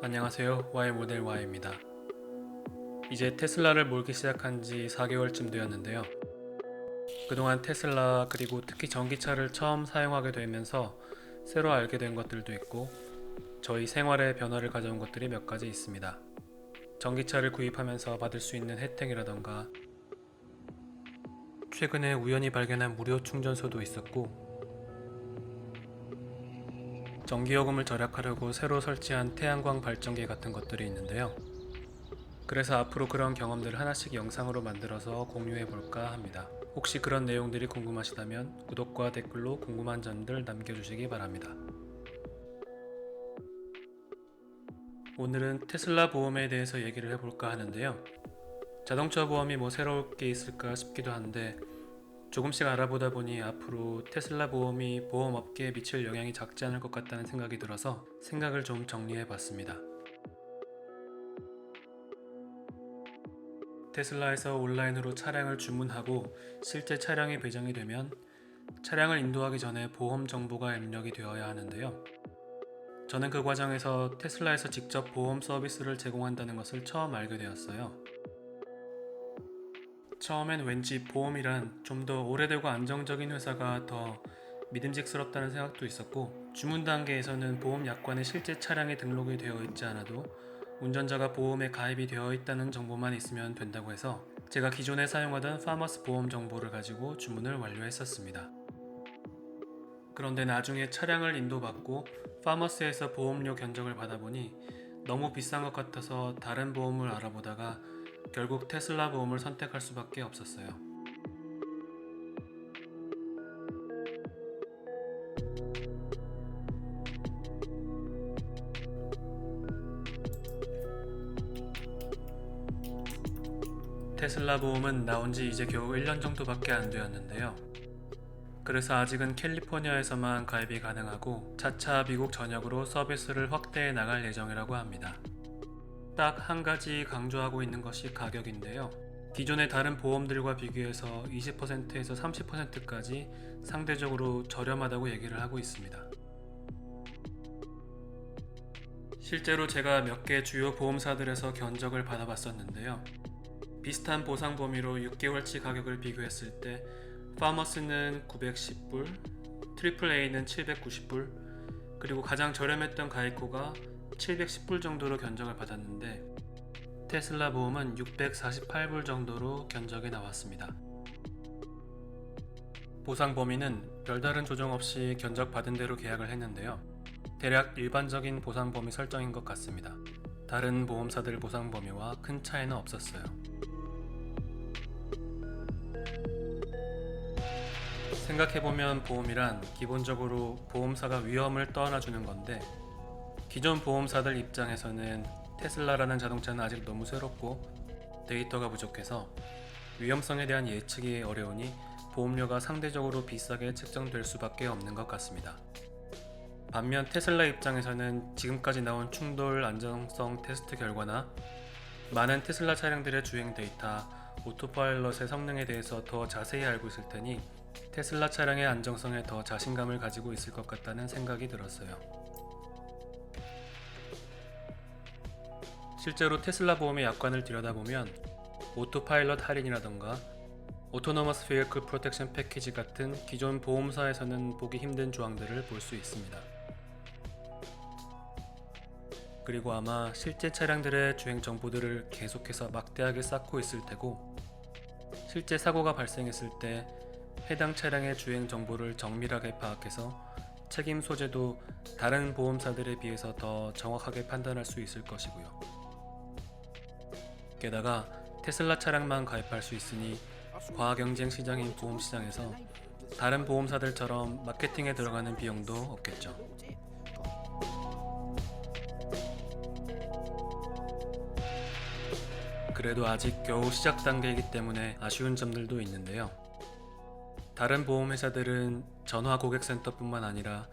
안녕하세요. Y모델 Y입니다. 이제 테슬라를 몰기 시작한 지 4개월쯤 되었는데요. 그동안 테슬라 그리고 특히 전기차를 처음 사용하게 되면서 새로 알게 된 것들도 있고 저희 생활에 변화를 가져온 것들이 몇 가지 있습니다. 전기차를 구입하면서 받을 수 있는 혜택이라던가 최근에 우연히 발견한 무료 충전소도 있었고 전기요금을 절약하려고 새로 설치한 태양광 발전기 같은 것들이 있는데요. 그래서 앞으로 그런 경험들을 하나씩 영상으로 만들어서 공유해볼까 합니다. 혹시 그런 내용들이 궁금하시다면 구독과 댓글로 궁금한 점들 남겨주시기 바랍니다. 오늘은 테슬라 보험에 대해서 얘기를 해볼까 하는데요. 자동차 보험이 새로울 게 있을까 싶기도 한데 조금씩 알아보다 보니 앞으로 테슬라 보험이 보험업계에 미칠 영향이 작지 않을 것 같다는 생각이 들어서 생각을 좀 정리해봤습니다. 테슬라에서 온라인으로 차량을 주문하고 실제 차량이 배정이 되면 차량을 인도하기 전에 보험 정보가 입력이 되어야 하는데요. 저는 그 과정에서 테슬라에서 직접 보험 서비스를 제공한다는 것을 처음 알게 되었어요. 처음엔 왠지 보험이란 좀 더 오래되고 안정적인 회사가 더 믿음직스럽다는 생각도 있었고, 주문 단계에서는 보험 약관에 실제 차량이 등록이 되어 있지 않아도 운전자가 보험에 가입이 되어 있다는 정보만 있으면 된다고 해서 제가 기존에 사용하던 파머스 보험 정보를 가지고 주문을 완료했었습니다. 그런데 나중에 차량을 인도받고 파머스에서 보험료 견적을 받아보니 너무 비싼 것 같아서 다른 보험을 알아보다가 결국 테슬라 보험을 선택할 수밖에 없었어요. 테슬라 보험은 나온 지 이제 겨우 1년 정도밖에 안 되었는데요. 그래서 아직은 캘리포니아에서만 가입이 가능하고 차차 미국 전역으로 서비스를 확대해 나갈 예정이라고 합니다. 딱 한 가지 강조하고 있는 것이 가격인데요. 기존의 다른 보험들과 비교해서 20%에서 30%까지 상대적으로 저렴하다고 얘기를 하고 있습니다. 실제로 제가 몇 개 주요 보험사들에서 견적을 받아봤었는데요. 비슷한 보상 범위로 6개월치 가격을 비교했을 때 파머스는 910불, 트리플 A는 790불, 그리고 가장 저렴했던 가이코가 710불 정도로 견적을 받았는데 테슬라 보험은 648불 정도로 견적이 나왔습니다. 보상 범위는 별다른 조정 없이 견적 받은 대로 계약을 했는데요. 대략 일반적인 보상 범위 설정인 것 같습니다. 다른 보험사들 보상 범위와 큰 차이는 없었어요. 생각해보면 보험이란 기본적으로 보험사가 위험을 떠안아주는 건데 기존 보험사들 입장에서는 테슬라라는 자동차는 아직 너무 새롭고 데이터가 부족해서 위험성에 대한 예측이 어려우니 보험료가 상대적으로 비싸게 책정될 수밖에 없는 것 같습니다. 반면 테슬라 입장에서는 지금까지 나온 충돌 안정성 테스트 결과나 많은 테슬라 차량들의 주행 데이터, 오토파일럿의 성능에 대해서 더 자세히 알고 있을 테니 테슬라 차량의 안정성에 더 자신감을 가지고 있을 것 같다는 생각이 들었어요. 실제로 테슬라 보험의 약관을 들여다보면 오토파일럿 할인이라던가 오토노머스 베이클 프로텍션 패키지 같은 기존 보험사에서는 보기 힘든 조항들을 볼 수 있습니다. 그리고 아마 실제 차량들의 주행 정보들을 계속해서 막대하게 쌓고 있을 테고 실제 사고가 발생했을 때 해당 차량의 주행 정보를 정밀하게 파악해서 책임 소재도 다른 보험사들에 비해서 더 정확하게 판단할 수 있을 것이고요. 게다가 테슬라 차량만 가입할 수 있으니 과경쟁 시장인 보험 시장에서 다른 보험사들처럼 마케팅에 들어가는 비용도 없겠죠. 그래도 아직 겨우 시작 단계이기 때문에 아쉬운 점들도 있는데요. 다른 보험회사들은 전화 고객센터뿐만 아니라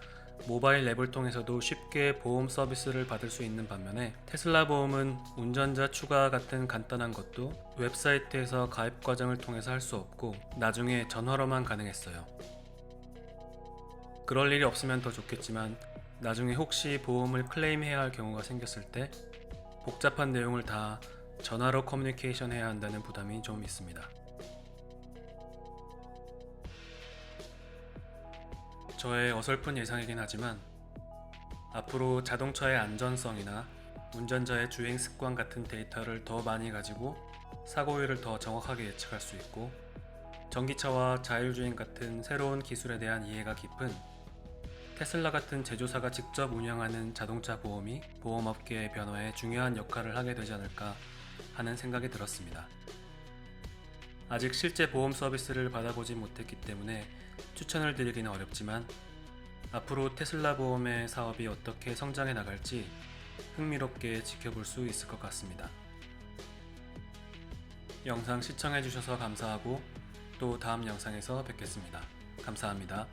모바일 앱을 통해서도 쉽게 보험 서비스를 받을 수 있는 반면에 테슬라 보험은 운전자 추가 같은 간단한 것도 웹사이트에서 가입 과정을 통해서 할 수 없고 나중에 전화로만 가능했어요. 그럴 일이 없으면 더 좋겠지만 나중에 혹시 보험을 클레임해야 할 경우가 생겼을 때 복잡한 내용을 다 전화로 커뮤니케이션 해야 한다는 부담이 좀 있습니다. 저의 어설픈 예상이긴 하지만 앞으로 자동차의 안전성이나 운전자의 주행 습관 같은 데이터를 더 많이 가지고 사고율을 더 정확하게 예측할 수 있고, 전기차와 자율주행 같은 새로운 기술에 대한 이해가 깊은 테슬라 같은 제조사가 직접 운영하는 자동차 보험이 보험업계의 변화에 중요한 역할을 하게 되지 않을까 하는 생각이 들었습니다. 아직 실제 보험 서비스를 받아보지 못했기 때문에 추천을 드리기는 어렵지만, 앞으로 테슬라 보험의 사업이 어떻게 성장해 나갈지 흥미롭게 지켜볼 수 있을 것 같습니다. 영상 시청해주셔서 감사하고 또 다음 영상에서 뵙겠습니다. 감사합니다.